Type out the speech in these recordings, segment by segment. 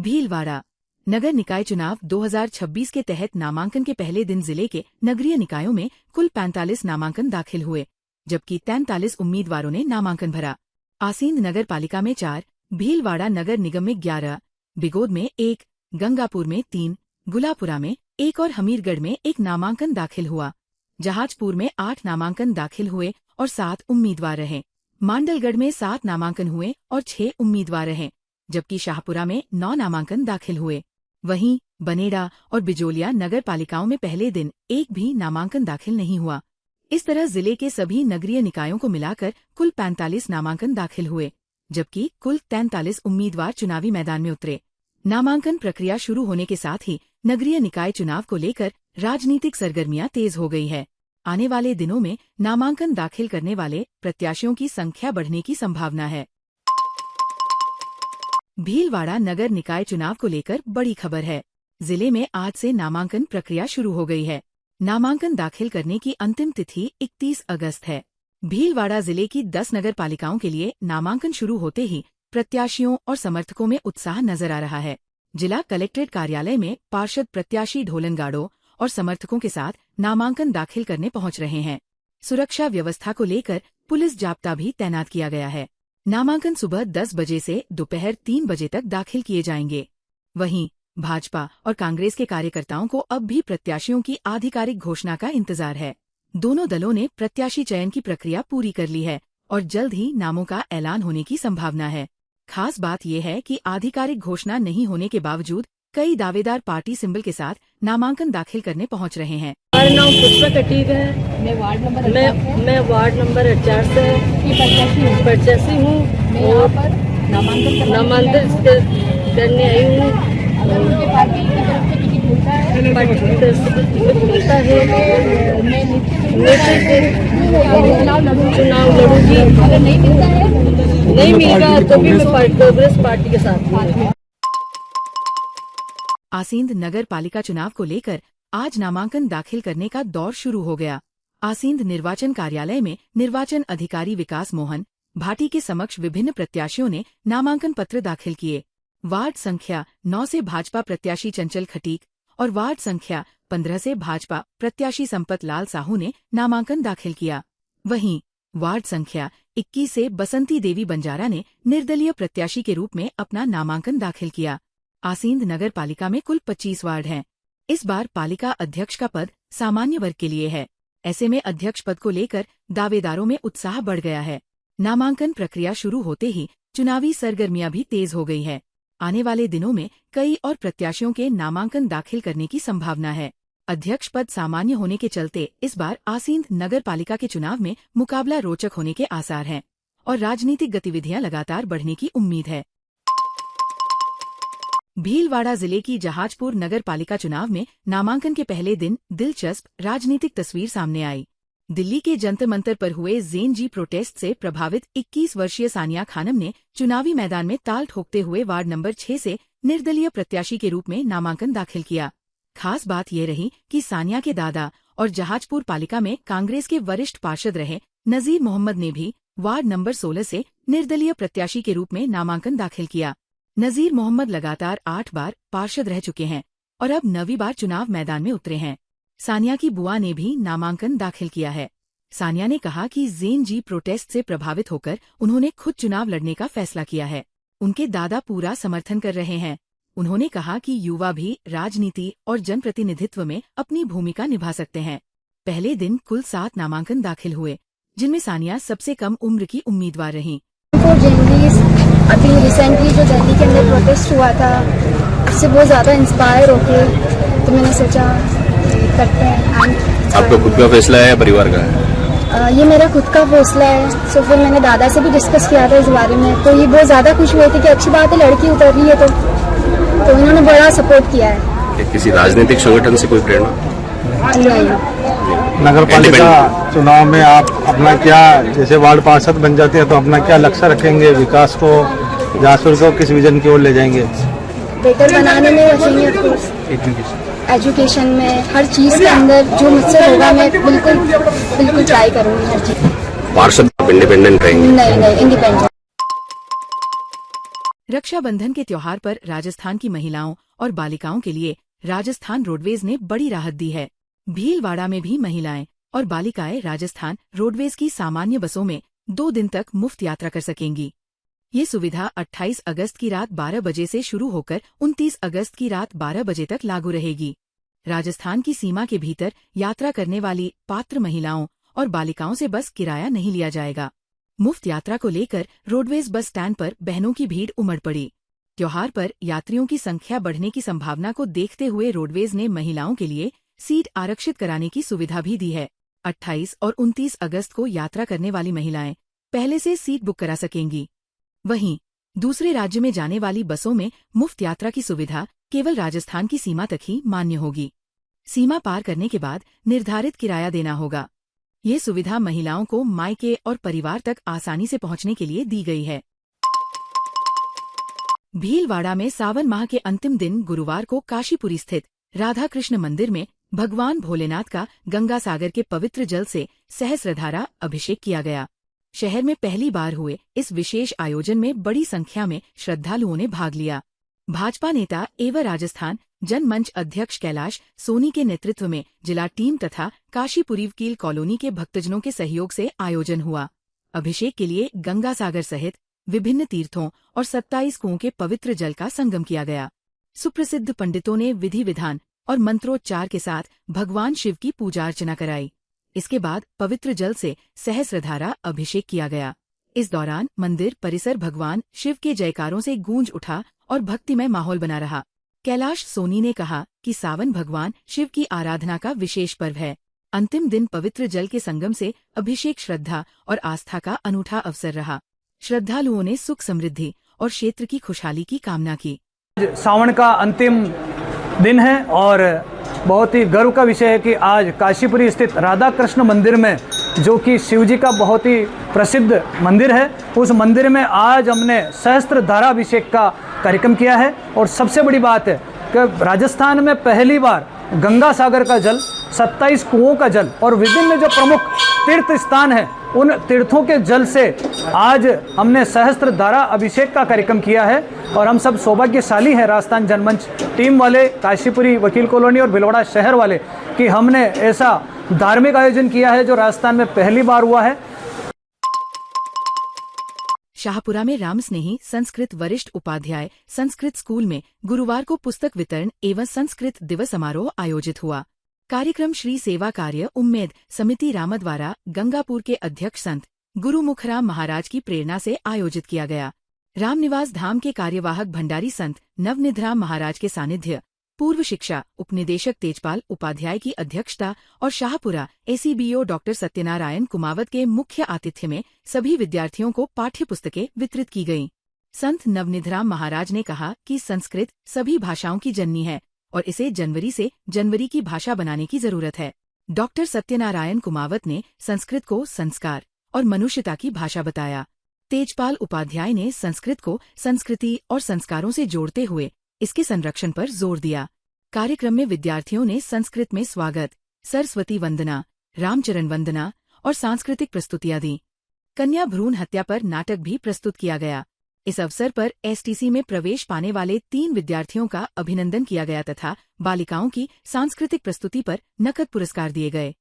भीलवाड़ा नगर निकाय चुनाव 2026 के तहत नामांकन के पहले दिन जिले के नगरीय निकायों में कुल 45 नामांकन दाखिल हुए, जबकि 43 उम्मीदवारों ने नामांकन भरा। आसींद नगर पालिका में 4, भीलवाड़ा नगर निगम में 11, बिगोद में 1, गंगापुर में 3, गुलापुरा में 1 और हमीरगढ़ में 1 नामांकन दाखिल हुआ। जहाजपुर में 8 नामांकन दाखिल हुए और 7 उम्मीदवार रहे। मांडलगढ़ में 7 नामांकन हुए और 6 उम्मीदवार रहे, जबकि शाहपुरा में 9 नामांकन दाखिल हुए। वहीं बनेड़ा और बिजोलिया नगर पालिकाओं में पहले दिन एक भी नामांकन दाखिल नहीं हुआ। इस तरह जिले के सभी नगरीय निकायों को मिलाकर कुल 45 नामांकन दाखिल हुए, जबकि कुल 43 उम्मीदवार चुनावी मैदान में उतरे। नामांकन प्रक्रिया शुरू होने के साथ ही नगरीय निकाय चुनाव को लेकर राजनीतिक सरगर्मियां तेज हो गई है। आने वाले दिनों में नामांकन दाखिल करने वाले प्रत्याशियों की संख्या बढ़ने की संभावना है। भीलवाड़ा नगर निकाय चुनाव को लेकर बड़ी खबर है। जिले में आज से नामांकन प्रक्रिया शुरू हो गई है। नामांकन दाखिल करने की अंतिम तिथि 31 अगस्त है। भीलवाड़ा जिले की 10 नगर पालिकाओं के लिए नामांकन शुरू होते ही प्रत्याशियों और समर्थकों में उत्साह नजर आ रहा है। जिला कलेक्ट्रेट कार्यालय में पार्षद प्रत्याशी ढोलन गाड़ो और समर्थकों के साथ नामांकन दाखिल करने पहुंच रहे हैं। सुरक्षा व्यवस्था को लेकर पुलिस जाब्ता भी तैनात किया गया है। नामांकन सुबह 10 बजे से दोपहर 3 बजे तक दाखिल किए जाएंगे। वहीं भाजपा और कांग्रेस के कार्यकर्ताओं को अब भी प्रत्याशियों की आधिकारिक घोषणा का इंतजार है। दोनों दलों ने प्रत्याशी चयन की प्रक्रिया पूरी कर ली है और जल्द ही नामों का ऐलान होने की संभावना है। खास बात यह है कि आधिकारिक घोषणा नहीं होने के बावजूद कई दावेदार पार्टी सिंबल के साथ नामांकन दाखिल करने पहुंच रहे हैं। मेरा नाम पुष्पा कटीक है। मैं वार्ड नंबर 48 से प्रत्याशी हूँ और नामांकन करने आई हूँ। चुनाव लड़ूंगी, अगर नहीं मिलेगा तो भी मैं कांग्रेस पार्टी के साथ हूँ। आसींद नगर पालिका चुनाव को लेकर आज नामांकन दाखिल करने का दौर शुरू हो गया। आसींद निर्वाचन कार्यालय में निर्वाचन अधिकारी विकास मोहन भाटी के समक्ष विभिन्न प्रत्याशियों ने नामांकन पत्र दाखिल किए। वार्ड संख्या 9 से भाजपा प्रत्याशी चंचल खटीक और वार्ड संख्या 15 से भाजपा प्रत्याशी संपत लाल साहू ने नामांकन दाखिल किया। वहीं वार्ड संख्या 21 से बसंती देवी बंजारा ने निर्दलीय प्रत्याशी के रूप में अपना नामांकन दाखिल किया। आसींद नगर पालिका में कुल 25 वार्ड हैं। इस बार पालिका अध्यक्ष का पद सामान्य वर्ग के लिए है। ऐसे में अध्यक्ष पद को लेकर दावेदारों में उत्साह बढ़ गया है। नामांकन प्रक्रिया शुरू होते ही चुनावी सरगर्मियां भी तेज हो गई है। आने वाले दिनों में कई और प्रत्याशियों के नामांकन दाखिल करने की संभावना है। अध्यक्ष पद सामान्य होने के चलते इस बार आसींद नगर पालिका के चुनाव में मुकाबला रोचक होने के आसार हैं और राजनीतिक गतिविधियां लगातार बढ़ने की उम्मीद है। भीलवाड़ा जिले की जहाजपुर नगर पालिका चुनाव में नामांकन के पहले दिन दिलचस्प राजनीतिक तस्वीर सामने आई। दिल्ली के जंतर मंतर पर हुए ज़ेन जी प्रोटेस्ट से प्रभावित 21 वर्षीय सानिया खानम ने चुनावी मैदान में ताल ठोकते हुए वार्ड नंबर 6 से निर्दलीय प्रत्याशी के रूप में नामांकन दाखिल किया। खास बात यह रही कि सानिया के दादा और जहाजपुर पालिका में कांग्रेस के वरिष्ठ पार्षद रहे नजीर मोहम्मद ने भी वार्ड नंबर 16 से निर्दलीय प्रत्याशी के रूप में नामांकन दाखिल किया। नजीर मोहम्मद लगातार 8 बार पार्षद रह चुके हैं और अब 9वीं बार चुनाव मैदान में उतरे हैं। सानिया की बुआ ने भी नामांकन दाखिल किया है। सानिया ने कहा कि ज़ेन जी प्रोटेस्ट से प्रभावित होकर उन्होंने खुद चुनाव लड़ने का फैसला किया है। उनके दादा पूरा समर्थन कर रहे हैं। उन्होंने कहा कि युवा भी राजनीति और जनप्रतिनिधित्व में अपनी भूमिका निभा सकते हैं। पहले दिन कुल 7 नामांकन दाखिल हुए, जिनमें सानिया सबसे कम उम्र की उम्मीदवार रहीं। अभी रिसेंटली जो दिल्ली के अंदर प्रोटेस्ट हुआ था, उससे बहुत ज़्यादा इंस्पायर होके तो मैंने सोचा करते हैं। आपका खुद का फैसला है या परिवार का है? ये मेरा खुद का फैसला है। सो फिर मैंने दादा से भी डिस्कस किया था इस बारे में, तो ये बहुत ज़्यादा खुश हुए थे कि अच्छी बात है लड़की उतर रही है, तो इन्होंने बड़ा सपोर्ट किया है। किसी राजनीतिक संगठन से कोई प्रेरणा? नहीं। नगर पालिका चुनाव में आप अपना क्या, जैसे वार्ड पार्षद बन जाते हैं तो अपना क्या लक्ष्य रखेंगे? विकास को, जहाजपुर को किस विजन की ओर ले जाएंगे? बेहतर बनाने में रखेंगे, एजुकेशन में, हर चीज़ के अंदर जो मुझसे होगा मैं बिल्कुल ट्राई करूँगी हर चीज़। पार्षद इंडिपेंडेंट रहेंगे? नहीं, इंडिपेंडेंट। रक्षाबंधन के त्योहार पर राजस्थान की महिलाओं और बालिकाओं के लिए राजस्थान रोडवेज ने बड़ी राहत दी है। भीलवाड़ा में भी महिलाएं और बालिकाएं राजस्थान रोडवेज की सामान्य बसों में 2 दिन तक मुफ्त यात्रा कर सकेंगी। ये सुविधा 28 अगस्त की रात 12 बजे से शुरू होकर 29 अगस्त की रात 12 बजे तक लागू रहेगी। राजस्थान की सीमा के भीतर यात्रा करने वाली पात्र महिलाओं और बालिकाओं से बस किराया नहीं लिया जाएगा। मुफ्त यात्रा को लेकर रोडवेज बस स्टैंड पर बहनों की भीड़ उमड़ पड़ी। त्योहार पर यात्रियों की संख्या बढ़ने की संभावना को देखते हुए रोडवेज ने महिलाओं के लिए सीट आरक्षित कराने की सुविधा भी दी है। 28 और 29 अगस्त को यात्रा करने वाली महिलाएं पहले से सीट बुक करा सकेंगी। वहीं दूसरे राज्य में जाने वाली बसों में मुफ्त यात्रा की सुविधा केवल राजस्थान की सीमा तक ही मान्य होगी। सीमा पार करने के बाद निर्धारित किराया देना होगा। ये सुविधा महिलाओं को मायके और परिवार तक आसानी से पहुंचने के लिए दी गई है। भीलवाड़ा में सावन माह के अंतिम दिन गुरुवार को काशीपुरी स्थित राधा कृष्ण मंदिर में भगवान भोलेनाथ का गंगा सागर के पवित्र जल से सहस्त्रधारा अभिषेक किया गया। शहर में पहली बार हुए इस विशेष आयोजन में बड़ी संख्या में श्रद्धालुओं ने भाग लिया। भाजपा नेता एवं राजस्थान जनमंच अध्यक्ष कैलाश सोनी के नेतृत्व में जिला टीम तथा काशीपुरी वकील कॉलोनी के भक्तजनों के सहयोग से आयोजन हुआ। अभिषेक के लिए गंगा सागर सहित विभिन्न तीर्थों और 27 कुओं के पवित्र जल का संगम किया गया। सुप्रसिद्ध पंडितों ने विधि विधान और मंत्रोच्चार के साथ भगवान शिव की पूजा अर्चना कराई। इसके बाद पवित्र जल से सहस्त्रधारा अभिषेक किया गया। इस दौरान मंदिर परिसर भगवान शिव के जयकारों से गूंज उठा और भक्तिमय माहौल बना रहा। कैलाश सोनी ने कहा कि सावन भगवान शिव की आराधना का विशेष पर्व है। अंतिम दिन पवित्र जल के संगम से अभिषेक श्रद्धा और आस्था का अनूठा अवसर रहा। श्रद्धालुओं ने सुख समृद्धि और क्षेत्र की खुशहाली की कामना की। सावन का अंतिम दिन है और बहुत ही गर्व का विषय है कि आज काशीपुरी स्थित राधा कृष्ण मंदिर में, जो कि शिव जी का बहुत ही प्रसिद्ध मंदिर है, उस मंदिर में आज हमने सहस्त्रधारा अभिषेक का कार्यक्रम किया है। और सबसे बड़ी बात है कि राजस्थान में पहली बार गंगा सागर का जल, 27 कुओं का जल और विभिन्न जो प्रमुख तीर्थ स्थान है, उन तीर्थों के जल से आज हमने सहस्त्रधारा अभिषेक का कार्यक्रम किया है। और हम सब सौभाग्यशाली हैं, राजस्थान जनमंच टीम वाले, काशीपुरी वकील कॉलोनी और भीलवाड़ा शहर वाले, कि हमने ऐसा धार्मिक आयोजन किया है जो राजस्थान में पहली बार हुआ है। शाहपुरा में राम स्नेही संस्कृत वरिष्ठ उपाध्याय संस्कृत स्कूल में गुरुवार को पुस्तक वितरण एवं संस्कृत दिवस समारोह आयोजित हुआ। कार्यक्रम श्री सेवा कार्य उम्मेद समिति रामद्वारा गंगापुर के अध्यक्ष संत गुरुमुखराम महाराज की प्रेरणा से आयोजित किया गया। रामनिवास धाम के कार्यवाहक भंडारी संत नवनिधराम महाराज के सानिध्य, पूर्व शिक्षा उपनिदेशक तेजपाल उपाध्याय की अध्यक्षता और शाहपुरा एसीबीओ डॉक्टर सत्यनारायण कुमावत के मुख्य आतिथ्य में सभी विद्यार्थियों को पाठ्य पुस्तकें वितरित की गईं। संत नवनिधराम महाराज ने कहा कि संस्कृत सभी भाषाओं की जननी है और इसे जनवरी से जनवरी की भाषा बनाने की जरूरत है। डॉक्टर सत्यनारायण कुमावत ने संस्कृत को संस्कार और मनुष्यता की भाषा बताया। तेजपाल उपाध्याय ने संस्कृत को संस्कृति और संस्कारों से जोड़ते हुए इसके संरक्षण पर जोर दिया। कार्यक्रम में विद्यार्थियों ने संस्कृत में स्वागत, सरस्वती वंदना, रामचरण वंदना और सांस्कृतिक प्रस्तुतियां दी। कन्या भ्रूण हत्या पर नाटक भी प्रस्तुत किया गया। इस अवसर पर एसटीसी में प्रवेश पाने वाले 3 विद्यार्थियों का अभिनंदन किया गया तथा बालिकाओं की सांस्कृतिक प्रस्तुति पर नकद पुरस्कार दिए गए।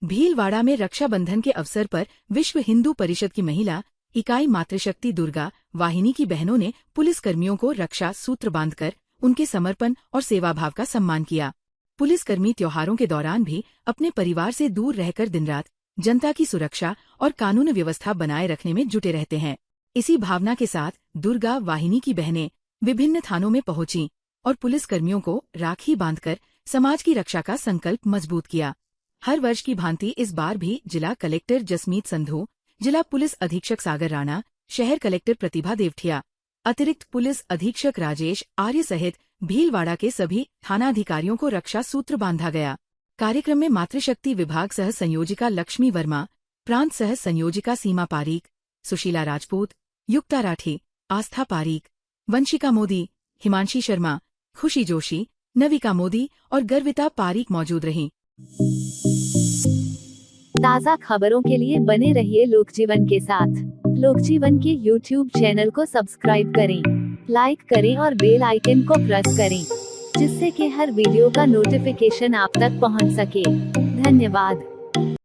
भीलवाड़ा में रक्षाबंधन के अवसर पर विश्व हिंदू परिषद की महिला इकाई मातृशक्ति दुर्गा वाहिनी की बहनों ने पुलिसकर्मियों को रक्षा सूत्र बांधकर उनके समर्पण और सेवाभाव का सम्मान किया। पुलिसकर्मी त्योहारों के दौरान भी अपने परिवार से दूर रहकर दिन रात जनता की सुरक्षा और कानून व्यवस्था बनाए रखने में जुटे रहते हैं। इसी भावना के साथ दुर्गा वाहिनी की बहनें विभिन्न थानों में पहुंची और पुलिसकर्मियों को राखी बांधकर समाज की रक्षा का संकल्प मजबूत किया। हर वर्ष की भांति इस बार भी जिला कलेक्टर जसमीत संधू, जिला पुलिस अधीक्षक सागर राणा, शहर कलेक्टर प्रतिभा देवठिया, अतिरिक्त पुलिस अधीक्षक राजेश आर्य सहित भीलवाड़ा के सभी थानाधिकारियों को रक्षा सूत्र बांधा गया। कार्यक्रम में मातृशक्ति विभाग सह संयोजिका लक्ष्मी वर्मा, प्रांत सह संयोजिका सीमा पारीक, सुशीला राजपूत, युक्ता राठी, आस्था पारीक, वंशिका मोदी, हिमांशी शर्मा, खुशी जोशी, नविका मोदी और गर्विता पारीक मौजूद रहीं। ताज़ा खबरों के लिए बने रहिए लोकजीवन के साथ। लोकजीवन के YouTube चैनल को सब्सक्राइब करें, लाइक करें और बेल आइकन को प्रेस करें, जिससे कि हर वीडियो का नोटिफिकेशन आप तक पहुंच सके। धन्यवाद।